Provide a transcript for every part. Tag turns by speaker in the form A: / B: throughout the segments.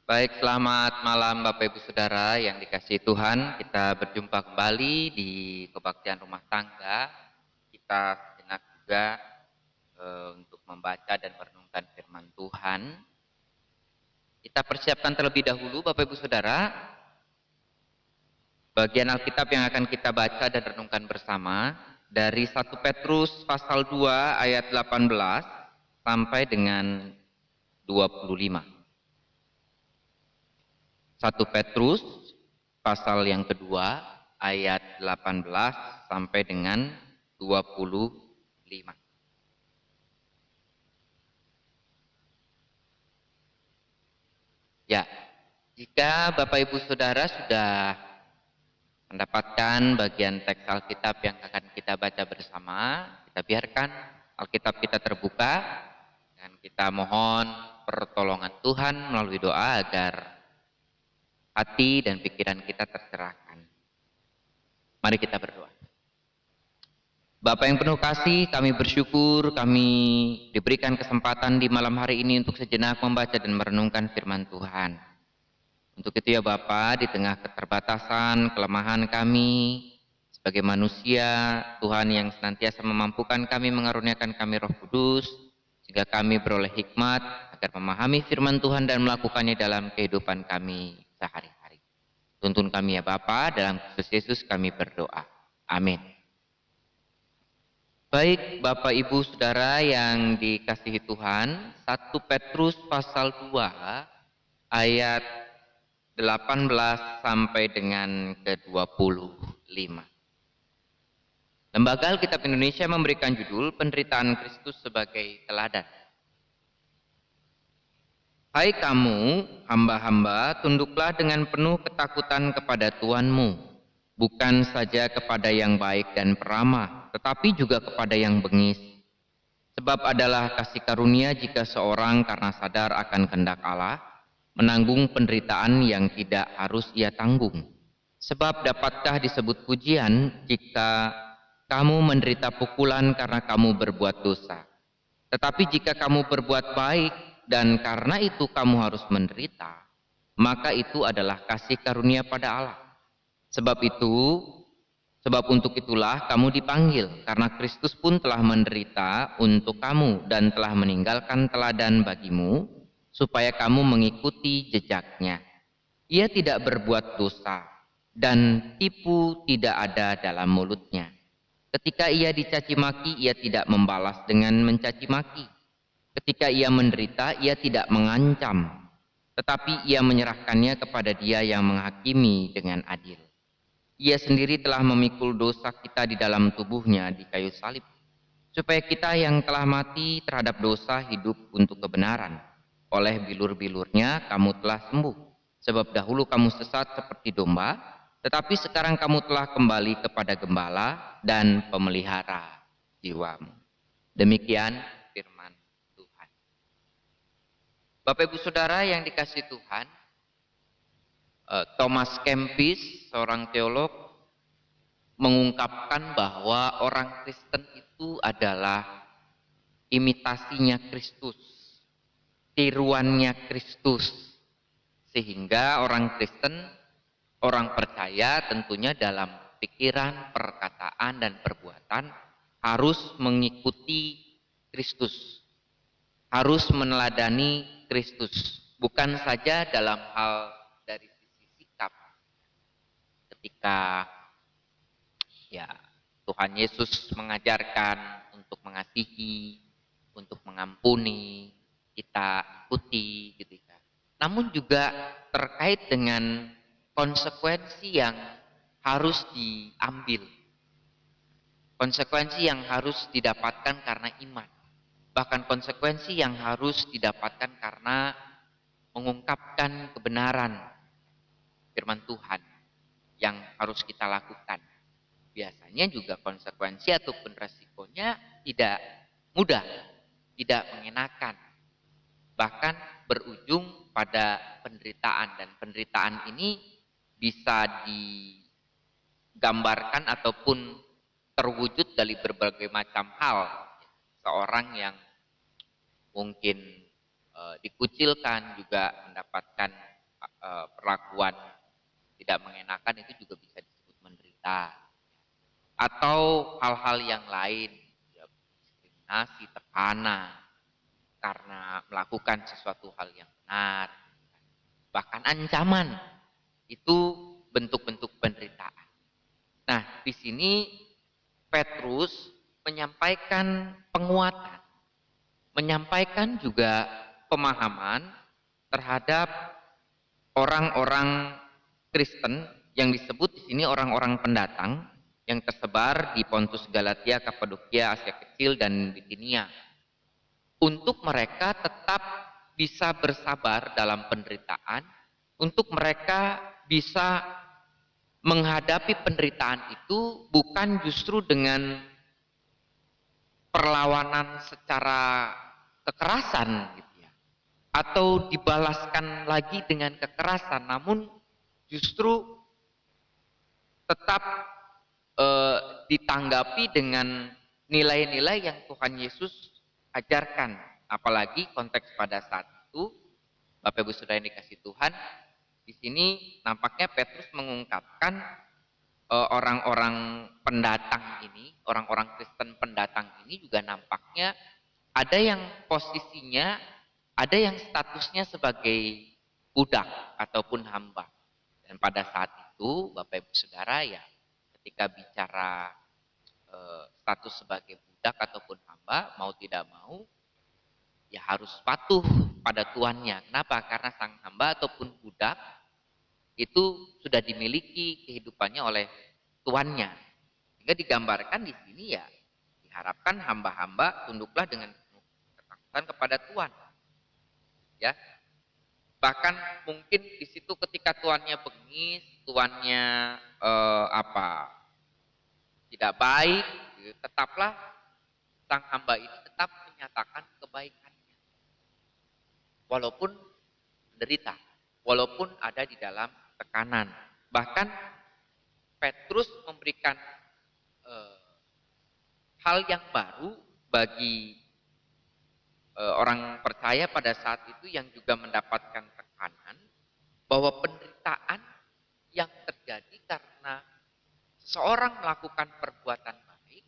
A: Baik, selamat malam Bapak Ibu Saudara yang dikasihi Tuhan. Kita berjumpa kembali di kebaktian rumah tangga. Kita sejenak juga untuk membaca dan merenungkan firman Tuhan. Kita persiapkan terlebih dahulu Bapak Ibu Saudara bagian Alkitab yang akan kita baca dan renungkan bersama dari 1 Petrus pasal 2 ayat 18 sampai dengan 25. 1 Petrus pasal yang kedua ayat 18 sampai dengan 25. Ya, jika Bapak Ibu Saudara sudah mendapatkan bagian teks Alkitab yang akan kita baca bersama, kita biarkan Alkitab kita terbuka dan kita mohon pertolongan Tuhan melalui doa agar hati dan pikiran kita tercerahkan. Mari kita berdoa. Bapa yang penuh kasih, kami bersyukur kami diberikan kesempatan di malam hari ini untuk sejenak membaca dan merenungkan firman Tuhan. Untuk itu ya Bapa, di tengah keterbatasan, kelemahan kami sebagai manusia, Tuhan yang senantiasa memampukan kami, mengaruniakan kami Roh Kudus, sehingga kami beroleh hikmat agar memahami firman Tuhan dan melakukannya dalam kehidupan kami sehari-hari. Tuntun kami ya Bapa, dalam Kristus Yesus kami berdoa. Amin. Baik Bapak Ibu Saudara yang dikasihi Tuhan, 1 Petrus pasal 2 ayat 18 sampai dengan ke-25. Lembaga Alkitab Indonesia memberikan judul Penderitaan Kristus sebagai Teladan. Hai kamu, hamba-hamba, tunduklah dengan penuh ketakutan kepada Tuhanmu, bukan saja kepada yang baik dan peramah, tetapi juga kepada yang bengis. Sebab adalah kasih karunia jika seorang karena sadar akan kehendak Allah, menanggung penderitaan yang tidak harus ia tanggung. Sebab dapatkah disebut pujian jika kamu menderita pukulan karena kamu berbuat dosa? Tetapi jika kamu berbuat baik dan karena itu kamu harus menderita, maka itu adalah kasih karunia pada Allah. Sebab untuk itulah kamu dipanggil, karena Kristus pun telah menderita untuk kamu dan telah meninggalkan teladan bagimu, supaya kamu mengikuti jejaknya. Ia tidak berbuat dosa, dan tipu tidak ada dalam mulutnya. Ketika ia dicaci maki, ia tidak membalas dengan mencaci maki. Ketika ia menderita, ia tidak mengancam, tetapi ia menyerahkannya kepada Dia yang menghakimi dengan adil. Ia sendiri telah memikul dosa kita di dalam tubuhnya di kayu salib, supaya kita yang telah mati terhadap dosa hidup untuk kebenaran. Oleh bilur-bilurnya kamu telah sembuh, sebab dahulu kamu sesat seperti domba, tetapi sekarang kamu telah kembali kepada gembala dan pemelihara jiwamu. Demikian firman Tuhan. Bapak Ibu Saudara yang dikasihi Tuhan, Thomas Kempis, seorang teolog, mengungkapkan bahwa orang Kristen itu adalah imitasinya Kristus, tiruannya Kristus. Sehingga orang Kristen, orang percaya tentunya dalam pikiran, perkataan, dan perbuatan harus mengikuti Kristus, harus meneladani Kristus, bukan saja dalam hal dari sisi sikap ketika ya Tuhan Yesus mengajarkan untuk mengasihi, untuk mengampuni, kita ikuti gitu kan. Namun juga terkait dengan konsekuensi yang harus diambil. Konsekuensi yang harus didapatkan karena iman. Bahkan konsekuensi yang harus didapatkan karena mengungkapkan kebenaran firman Tuhan yang harus kita lakukan. Biasanya juga konsekuensi ataupun resikonya tidak mudah, tidak mengenakan. Bahkan berujung pada penderitaan, dan penderitaan ini bisa digambarkan ataupun terwujud dari berbagai macam hal. Seorang yang mungkin dikucilkan juga mendapatkan perlakuan tidak mengenakan itu juga bisa disebut menderita. Atau hal-hal yang lain, ya, diskriminasi, tekanan karena melakukan sesuatu hal yang benar, bahkan ancaman, itu bentuk-bentuk penderitaan. Nah, di sini Petrus menyampaikan penguatan, menyampaikan juga pemahaman terhadap orang-orang Kristen yang disebut di sini orang-orang pendatang yang tersebar di Pontus, Galatia, Kapadokia, Asia Kecil, dan Bitinia. Untuk mereka tetap bisa bersabar dalam penderitaan, untuk mereka bisa menghadapi penderitaan itu bukan justru dengan perlawanan secara kekerasan gitu ya, atau dibalaskan lagi dengan kekerasan, namun justru tetap ditanggapi dengan nilai-nilai yang Tuhan Yesus ajarkan. Apalagi konteks pada saat itu, Bapak Ibu Saudara yang dikasih Tuhan, di sini nampaknya Petrus mengungkapkan orang-orang pendatang ini, orang-orang Kristen pendatang ini juga nampaknya ada yang posisinya, ada yang statusnya sebagai budak ataupun hamba. Dan pada saat itu, Bapak Ibu Saudara, ya ketika bicara status sebagai budak ataupun hamba, mau tidak mau, ya harus patuh pada tuannya. Kenapa? Karena sang hamba ataupun budak itu sudah dimiliki kehidupannya oleh tuannya. Sehingga digambarkan di sini ya diharapkan hamba-hamba tunduklah dengan ketakutan kepada Tuhan. Ya. Bahkan mungkin di situ ketika tuannya bengis, tuannya tidak baik, tetaplah sang hamba ini tetap menyatakan kebaikannya. Walaupun menderita, walaupun ada di dalam tekanan. Bahkan Petrus memberikan hal yang baru bagi orang percaya pada saat itu yang juga mendapatkan tekanan, bahwa penderitaan yang terjadi karena seseorang melakukan perbuatan baik,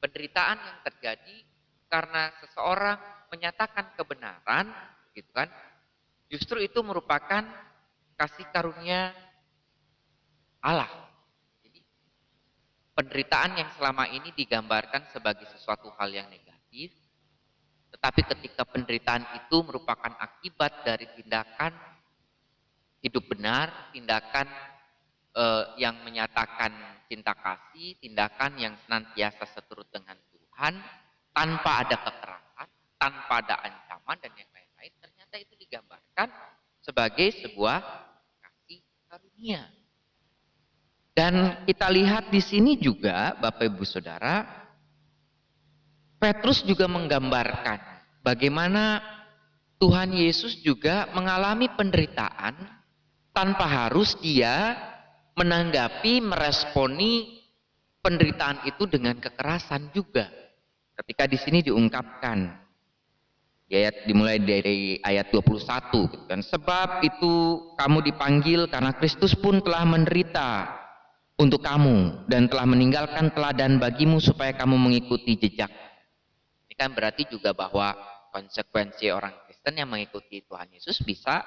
A: penderitaan yang terjadi karena seseorang menyatakan kebenaran, gitu kan? Justru itu merupakan kasih karunia Allah. Jadi penderitaan yang selama ini digambarkan sebagai sesuatu hal yang negatif, tetapi ketika penderitaan itu merupakan akibat dari tindakan hidup benar, tindakan yang menyatakan cinta kasih, tindakan yang senantiasa seturut dengan Tuhan, tanpa ada kekerasan, tanpa ada ancaman dan yang lain-lain, ternyata itu digambarkan sebagai sebuah kasih karunia. Dan kita lihat di sini juga, Bapak Ibu Saudara, Petrus juga menggambarkan bagaimana Tuhan Yesus juga mengalami penderitaan tanpa harus dia menanggapi, meresponi penderitaan itu dengan kekerasan juga. Ketika di sini diungkapkan, dimulai dari ayat 21 gitu kan. Sebab itu kamu dipanggil karena Kristus pun telah menderita untuk kamu dan telah meninggalkan teladan bagimu supaya kamu mengikuti jejak. Ini kan berarti juga bahwa konsekuensi orang Kristen yang mengikuti Tuhan Yesus bisa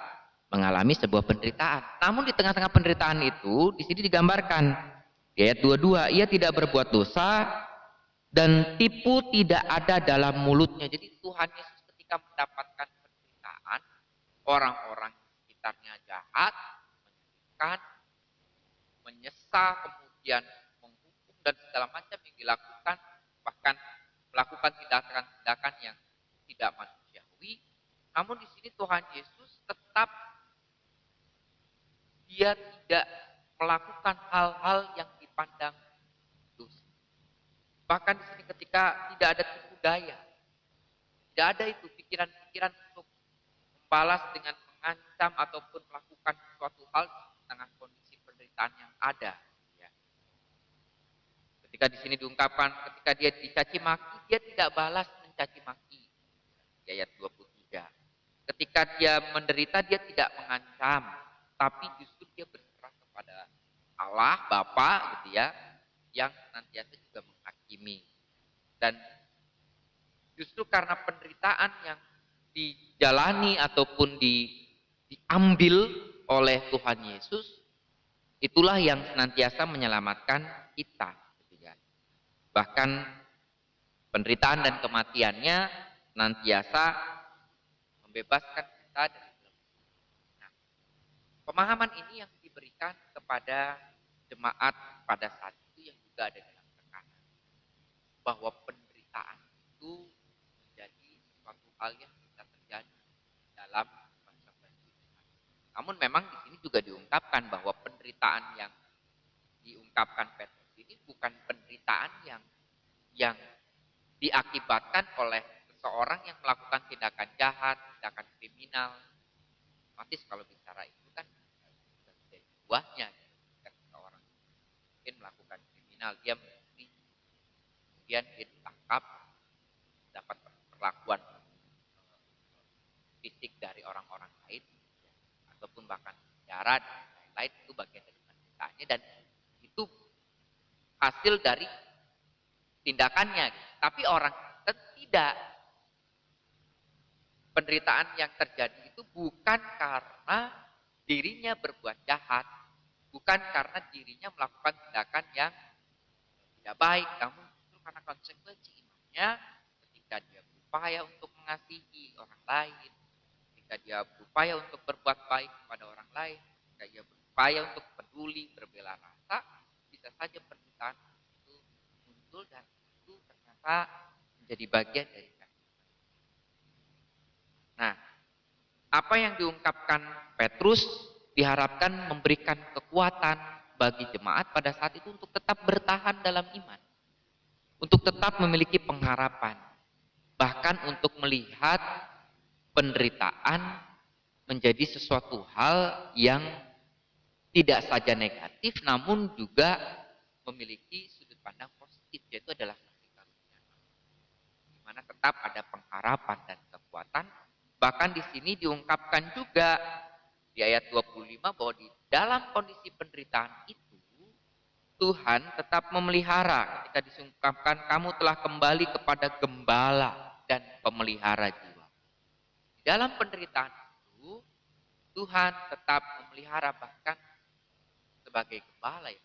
A: mengalami sebuah penderitaan. Namun di tengah-tengah penderitaan itu, di sini digambarkan di ayat 22, ia tidak berbuat dosa dan tipu tidak ada dalam mulutnya. Jadi Tuhan Yesus ketika mendapatkan penderitaan, orang-orang sekitarnya jahat, menyakitkan, menyesa, kemudian menghukum dan segala macam yang dilakukan, bahkan melakukan tindakan-tindakan yang tidak manusiawi. Namun di sini Tuhan Yesus tetap dia tidak melakukan hal-hal yang dipandang dosa. Bahkan di sini ketika tidak ada tipu daya, tidak ada itu pikiran-pikiran untuk membalas dengan mengancam ataupun melakukan suatu hal di tengah kondisi penderitaan yang ada. Ya. Ketika di sini diungkapkan, ketika dia dicaci maki, dia tidak balas mencaci maki. Di ayat 23. Ketika dia menderita, dia tidak mengancam. tapi justru dia berserah kepada Allah Bapa gitu ya, yang senantiasa juga menghakimi. Dan justru karena penderitaan yang dijalani ataupun diambil oleh Tuhan Yesus, itulah yang senantiasa menyelamatkan kita gitu ya. Bahkan penderitaan dan kematiannya senantiasa membebaskan kita dari belenggu. Nah, pemahaman ini yang diberikan kepada jemaat pada saat itu yang juga ada dalam tekanan bahwa penderitaan itu menjadi suatu hal yang bisa terjadi dalam konsekuensi Tuhan. Namun memang di sini juga diungkapkan bahwa penderitaan yang diungkapkan Petrus ini bukan penderitaan yang diakibatkan oleh seseorang yang melakukan tindakan jahat, tindakan kriminal. Otomatis kalau bicara itu kan sudah menjadi buahnya. Ketika seseorang mungkin melakukan kriminal, dia mencuri, kemudian dia ditangkap, dapat perlakuan fisik dari orang-orang lain, ataupun bahkan penjara dan lain-lain, itu bagian dari penderitaannya, dan itu hasil dari tindakannya. Tapi orang tidak, penderitaan yang terjadi itu bukan karena dirinya berbuat jahat, bukan karena dirinya melakukan tindakan yang tidak baik, namun justru karena konsekuensi imannya ketika dia berupaya untuk mengasihi orang lain, ketika dia berupaya untuk berbuat baik kepada orang lain, ketika dia berupaya untuk peduli, berbela rasa, bisa saja penderitaan itu muncul dan itu ternyata menjadi bagian dari kasih. Nah, apa yang diungkapkan Petrus diharapkan memberikan kekuatan bagi jemaat pada saat itu untuk tetap bertahan dalam iman, untuk tetap memiliki pengharapan, bahkan untuk melihat penderitaan menjadi sesuatu hal yang tidak saja negatif namun juga memiliki sudut pandang positif, yaitu adalah kasih karunia, di mana tetap ada pengharapan dan kekuatan. Bahkan di sini diungkapkan juga di ayat 25 bahwa di dalam kondisi penderitaan itu Tuhan tetap memelihara, ketika disungkapkan kamu telah kembali kepada gembala dan pemelihara jiwa. Di dalam penderitaan itu Tuhan tetap memelihara, bahkan sebagai gembala yang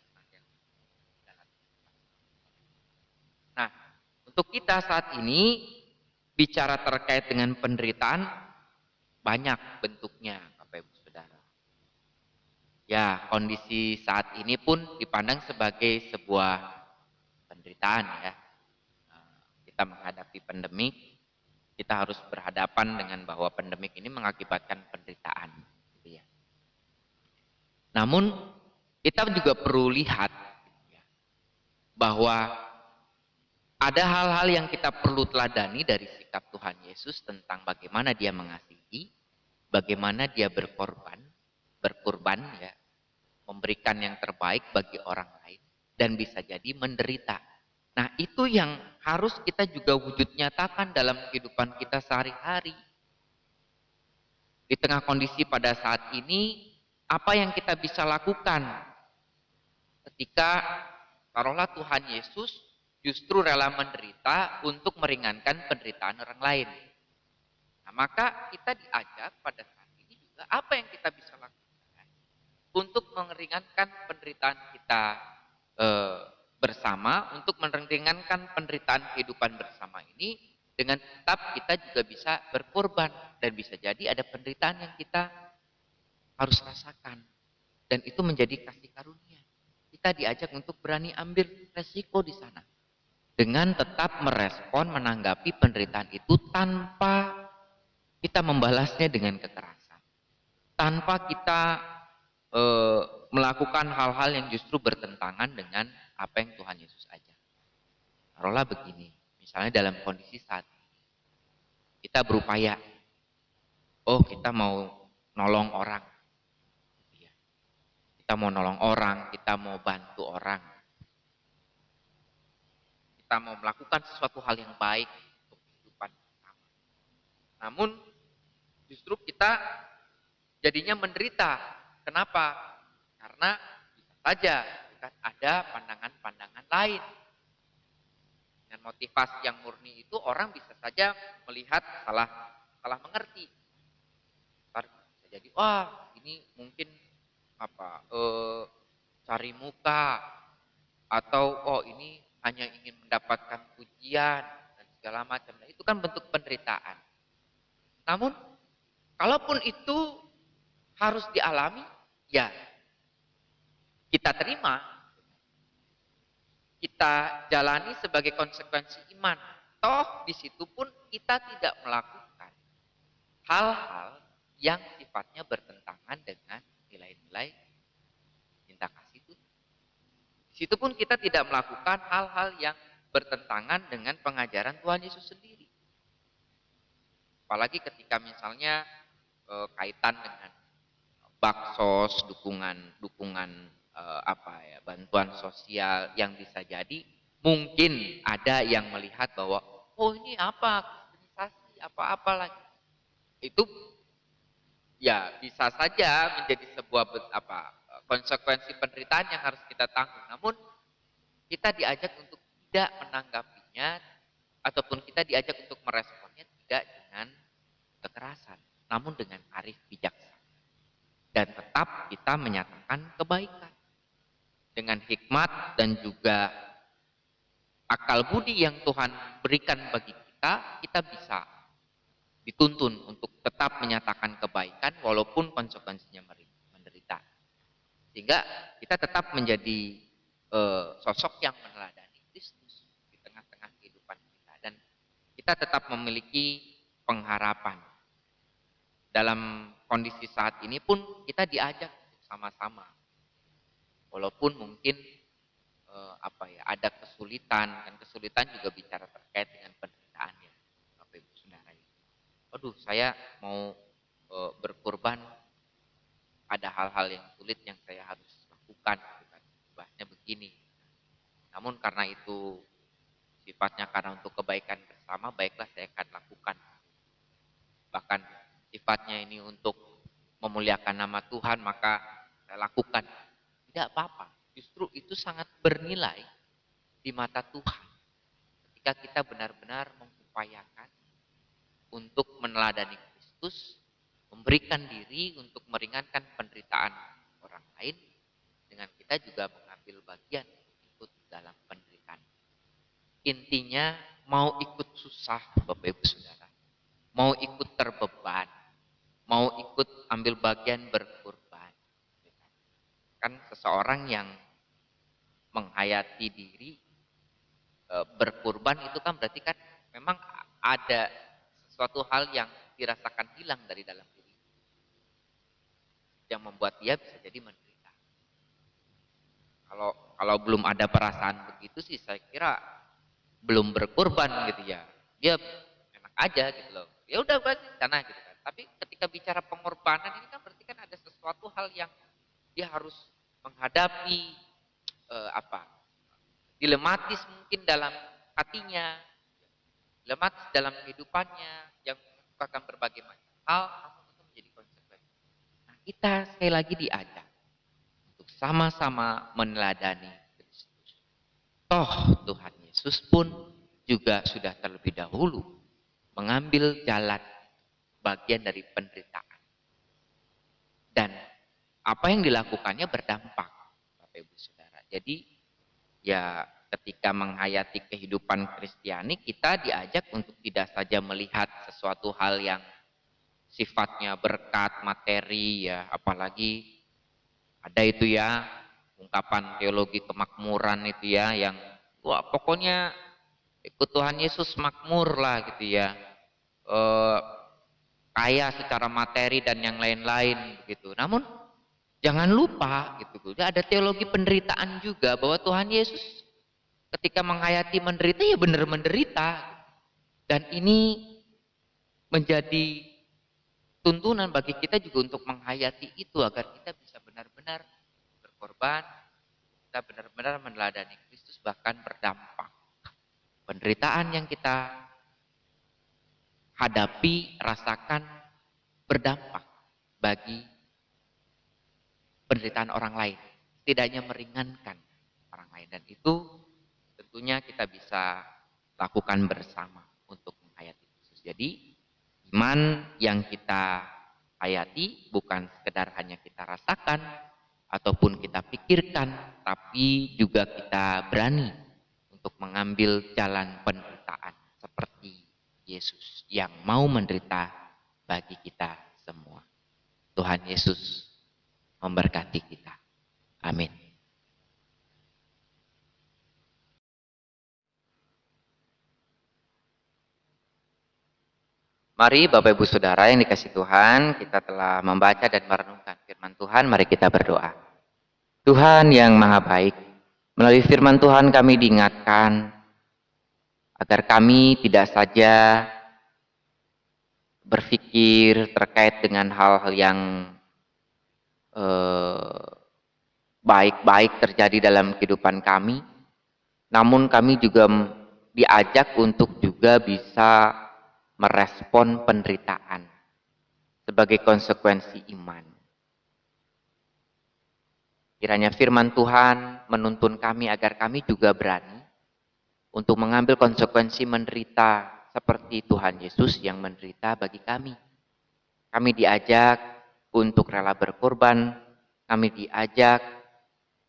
A: dalam. Nah, untuk kita saat ini bicara terkait dengan penderitaan banyak bentuknya, Bapak Ibu Saudara. Ya, kondisi saat ini pun dipandang sebagai sebuah penderitaan ya. Kita menghadapi pandemik, kita harus berhadapan dengan bahwa pandemik ini mengakibatkan penderitaan, gitu ya. Namun kita juga perlu lihat gitu ya, bahwa ada hal-hal yang kita perlu teladani dari sikap Tuhan Yesus tentang bagaimana dia mengasihi, bagaimana dia berkorban ya, memberikan yang terbaik bagi orang lain, dan bisa jadi menderita. Nah, itu yang harus kita juga wujud nyatakan dalam kehidupan kita sehari-hari. Di tengah kondisi pada saat ini, apa yang kita bisa lakukan ketika taruhlah Tuhan Yesus justru rela menderita untuk meringankan penderitaan orang lain. Nah, maka kita diajak pada saat ini juga apa yang kita bisa lakukan untuk meringankan penderitaan kita bersama, untuk meringankan penderitaan kehidupan bersama ini, dengan tetap kita juga bisa berkorban, dan bisa jadi ada penderitaan yang kita harus rasakan, dan itu menjadi kasih karunia. Kita diajak untuk berani ambil resiko di sana, dengan tetap merespon, menanggapi penderitaan itu tanpa kita membalasnya dengan kekerasan, tanpa kita melakukan hal-hal yang justru bertentangan dengan apa yang Tuhan Yesus ajar. Taruhlah begini, misalnya dalam kondisi saat ini, kita berupaya, kita mau nolong orang, kita mau nolong orang, kita mau bantu orang, kita mau melakukan sesuatu hal yang baik untuk kehidupan bersama. Namun justru kita jadinya menderita
B: Kenapa? Karena bisa saja kan ada pandangan-pandangan lain. Dengan motivasi yang murni itu orang bisa saja melihat salah salah mengerti. Ntar bisa jadi wah ini mungkin cari muka, atau oh ini hanya ingin mendapatkan pujian dan segala macam. Nah, itu kan bentuk penderitaan. Namun kalaupun itu harus dialami, ya kita terima, kita jalani sebagai konsekuensi iman. Toh di situ pun kita tidak melakukan hal-hal yang sifatnya bertentangan dengan nilai-nilai cinta kasih itu. Di situ pun kita tidak melakukan hal-hal yang bertentangan dengan pengajaran Tuhan Yesus sendiri. Apalagi ketika misalnya kaitan dengan baksos, dukungan bantuan sosial yang bisa jadi mungkin ada yang melihat bahwa oh ini apa kristenisasi apa-apa lagi. Itu ya bisa saja menjadi sebuah konsekuensi penderitaan yang harus kita tanggung. Namun kita diajak untuk tidak menanggapinya ataupun kita diajak untuk meresponnya tidak dengan kekerasan, namun dengan arif bijaksana. Dan tetap kita menyatakan kebaikan. Dengan hikmat dan juga akal budi yang Tuhan berikan bagi kita, kita bisa dituntun untuk tetap menyatakan kebaikan walaupun konsekuensinya menderita. Sehingga kita tetap menjadi sosok yang meneladani Kristus di tengah-tengah kehidupan kita. Dan kita tetap memiliki pengharapan. Dalam kondisi saat ini pun kita diajak sama-sama. Walaupun mungkin ada kesulitan, dan kesulitan juga bicara terkait dengan penderitaan ya, Bapak Ibu Saudara. Aduh, saya mau berkorban, ada hal-hal yang sulit yang saya harus lakukan, bahasnya begini. Namun karena itu sifatnya karena untuk kebaikan bersama, baiklah saya akan lakukan. Bahkan sifatnya ini untuk memuliakan nama Tuhan, maka saya lakukan. Tidak apa-apa. Justru itu sangat bernilai di mata Tuhan. Ketika kita benar-benar mengupayakan untuk meneladani Kristus, memberikan diri untuk meringankan penderitaan orang lain, dengan kita juga mengambil bagian ikut dalam penderitaan. Intinya mau ikut susah Bapak Ibu Saudara, mau ikut terbeban, mau ikut ambil bagian berkorban. Kan seseorang yang menghayati diri berkorban itu kan berarti kan memang ada sesuatu hal yang dirasakan hilang dari dalam diri, yang membuat dia bisa jadi menderita. Kalau belum ada perasaan begitu sih saya kira belum berkorban gitu ya. Dia enak aja gitu loh. Ya udah berarti sana gitu kan. Tapi ketika bicara pengorbanan ini kan berarti kan ada sesuatu hal yang dia harus menghadapi dilematis mungkin dalam hatinya, dilematis dalam kehidupannya yang mengungkapkan berbagai macam hal, namun itu menjadi konsekuensi. Nah, kita sekali lagi diajak untuk sama-sama meneladani Kristus. Toh Tuhan Yesus pun juga sudah terlebih dahulu mengambil jalan bagian dari penderitaan. Dan apa yang dilakukannya berdampak, Bapak Ibu Saudara. Jadi ya ketika menghayati kehidupan Kristiani, kita diajak untuk tidak saja melihat sesuatu hal yang sifatnya berkat materi ya, apalagi ada itu ya ungkapan teologi kemakmuran itu ya, yang wah pokoknya ikut Tuhan Yesus makmur lah gitu ya, kaya secara materi dan yang lain-lain begitu. Namun jangan lupa gitu, ada teologi penderitaan juga, bahwa Tuhan Yesus ketika menghayati menderita ya benar menderita. Dan ini menjadi tuntunan bagi kita juga untuk menghayati itu agar kita bisa benar-benar berkorban, kita benar-benar meneladani Kristus bahkan berdampak. Penderitaan yang kita hadapi, rasakan berdampak bagi penderitaan orang lain, setidaknya meringankan orang lain, dan itu tentunya kita bisa lakukan bersama untuk menghayati Yesus. Jadi iman yang kita hayati bukan sekedar hanya kita rasakan ataupun kita pikirkan, tapi juga kita berani untuk mengambil jalan penderitaan seperti Yesus yang mau menderita bagi kita semua. Tuhan Yesus memberkati kita. Amin. Mari Bapak Ibu Saudara yang dikasih Tuhan, kita telah membaca dan merenungkan firman Tuhan, mari kita berdoa. Tuhan yang Maha Baik, melalui firman Tuhan kami diingatkan agar kami tidak saja berpikir terkait dengan hal-hal yang baik-baik terjadi dalam kehidupan kami, namun kami juga diajak untuk juga bisa merespon penderitaan sebagai konsekuensi iman. Kiranya firman Tuhan menuntun kami agar kami juga berani untuk mengambil konsekuensi menderita seperti Tuhan Yesus yang menderita bagi kami. Kami diajak untuk rela berkorban, kami diajak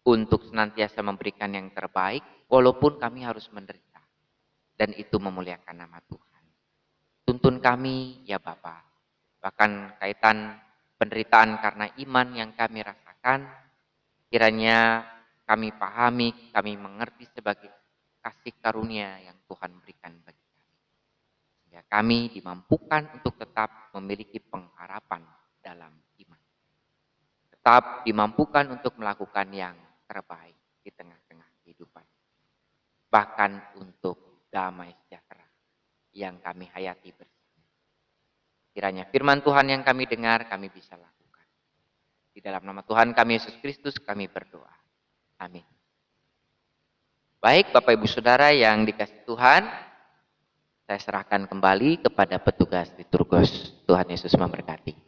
B: untuk senantiasa memberikan yang terbaik walaupun kami harus menderita. Dan itu memuliakan nama Tuhan. Tuntun kami ya Bapa. Bahkan kaitan penderitaan karena iman yang kami rasakan, kiranya kami pahami, kami mengerti sebagai kasih karunia yang Tuhan berikan bagi kami. Sehingga kami dimampukan untuk tetap memiliki pengharapan dalam iman. Tetap dimampukan untuk melakukan yang terbaik di tengah-tengah kehidupan. Bahkan untuk damai sejahtera yang kami hayati bersama. Kiranya firman Tuhan yang kami dengar kami bisa lakukan. Di dalam nama Tuhan kami Yesus Kristus kami berdoa. Amin. Baik Bapak Ibu Saudara yang dikasih Tuhan, saya serahkan kembali kepada petugas liturgos. Tuhan Yesus memberkati.